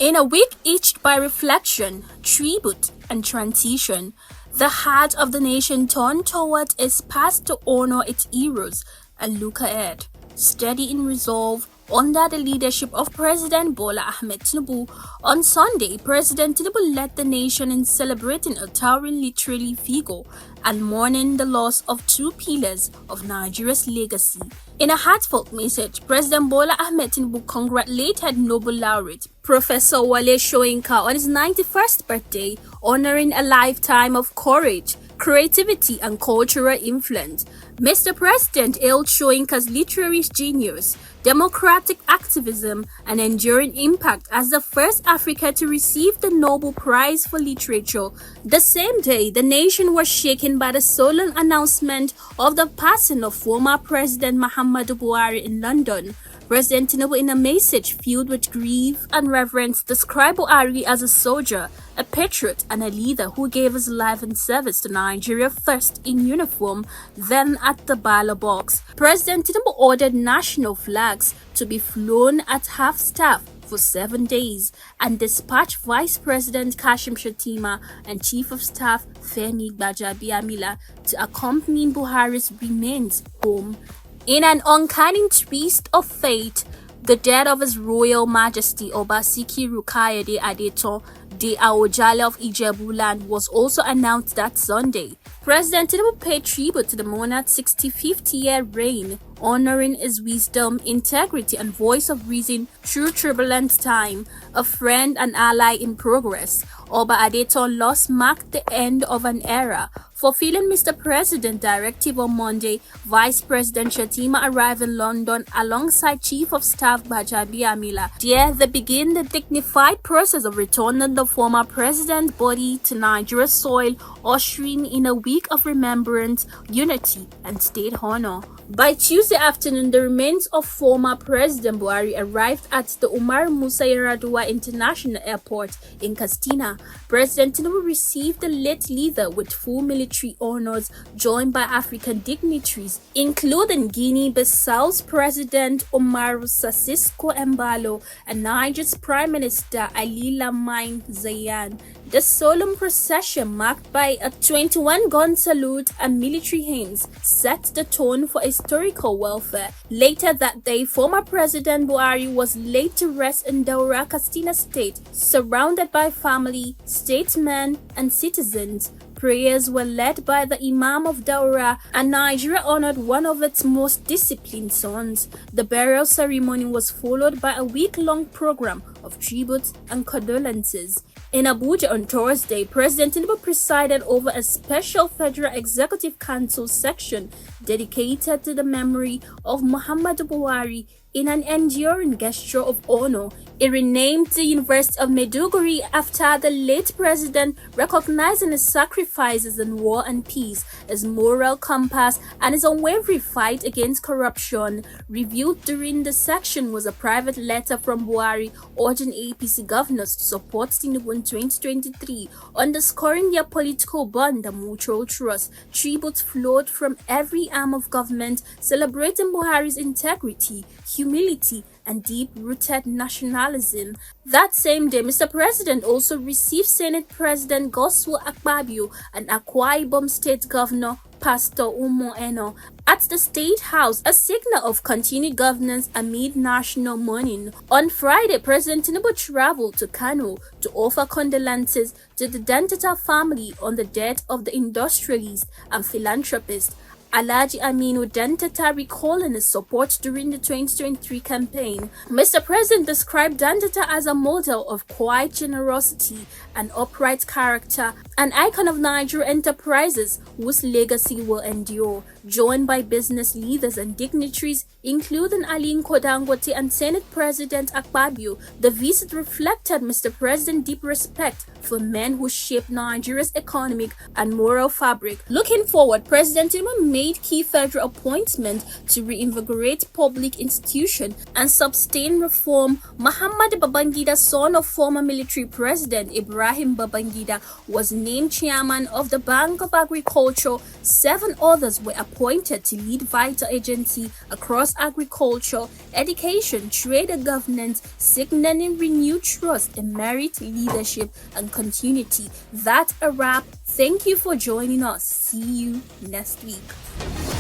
In a week etched by reflection, tribute, and transition, the heart of the nation turned toward its past to honor its heroes and look ahead, steady in resolve. Under the leadership of President Bola Ahmed Tinubu, on Sunday, President Tinubu led the nation in celebrating a towering literary figure and mourning the loss of two pillars of Nigeria's legacy. In a heartfelt message, President Bola Ahmed Tinubu congratulated Nobel laureate Professor Wale Soyinka on his 91st birthday, honoring a lifetime of courage, creativity, and cultural influence. Mr. President hailed Soyinka's literary genius, democratic activism, and enduring impact as the first African to receive the Nobel Prize for Literature. The same day, the nation was shaken by the solemn announcement of the passing of former President Muhammadu Buhari in London. President Tinubu, in a message filled with grief and reverence, described Buhari as a soldier, a patriot, and a leader who gave his life in service to Nigeria, first in uniform, then at the ballot box. President Tinubu ordered national flags to be flown at half-staff for 7 days and dispatched Vice President Kashim Shettima and Chief of Staff Femi Gbajabiamila to accompany Buhari's remains home. In an uncanny twist of fate, the death of His Royal Majesty Oba Sikiru Kayode Adeton de Awojale of Ijebu-Land was also announced that Sunday. President Tinubu paid tribute to the monarch's 65th year reign, honoring his wisdom, integrity, and voice of reason through turbulent time, a friend and ally in progress. Oba Adeton's loss marked the end of an era. Fulfilling Mr. President's directive on Monday, Vice President Shettima arrived in London alongside Chief of Staff Gbajabiamila. There, they begin the dignified process of returning the former president's body to Nigeria's soil, ushering in a week of remembrance, unity, and state honor. By Tuesday afternoon, the remains of former President Buhari arrived at the Umar Musa Yar'Adua International Airport in Katsina. President Tinubu received the late leader with full military honors, joined by African dignitaries, including Guinea-Bissau's President Umaru Sissoco Embalo and Niger's Prime Minister Ali Lamin Zeyan. The solemn procession, marked by a 21-gun salute and military hymns, set the tone for historical welfare. Later that day, former President Buhari was laid to rest in Daura, Katsina State, surrounded by family, statesmen, and citizens. Prayers were led by the Imam of Daura, and Nigeria honored one of its most disciplined sons. The burial ceremony was followed by a week-long program of tributes and condolences. In Abuja on Thursday, President Tinubu presided over a special Federal Executive Council section dedicated to the memory of Muhammadu Buhari. In an enduring gesture of honor, it renamed the University of Maiduguri after the late president, recognizing his sacrifices in war and peace, his moral compass, and his unwavering fight against corruption. Reviewed during the section was a private letter from Buhari urging APC governors to support Tinubu in 2023, underscoring their political bond and mutual trust. Tributes flowed from every arm of government, celebrating Buhari's integrity, humility, and deep-rooted nationalism. That same day, Mr. President also received Senate President Godswill Akpabio and Akwa Ibom State Governor Pastor Umo Eno at the State House, a signal of continued governance amid national mourning. On Friday, President Tinubu traveled to Kano to offer condolences to the Dantata family on the death of the industrialist and philanthropist Alhaji Aminu Dantata, recalling his support during the 2023 campaign. Mr. President described Dantata as a model of quiet generosity and upright character, an icon of Nigeria enterprises whose legacy will endure. Joined by business leaders and dignitaries, including Aliko Dangote and Senate President Akpabio, the visit reflected Mr. President's deep respect for men who shaped Nigeria's economic and moral fabric. Looking forward, President Tinubu made key federal appointments to reinvigorate public institutions and sustain reform. Muhammad Babangida, son of former military president Ibrahim Babangida, was named chairman of the Bank of Agriculture. 7 others were appointed to lead vital agencies across agriculture, education, trade and governance, signaling renewed trust in merit, leadership and continuity. That's a wrap. Thank you for joining us. See you next week.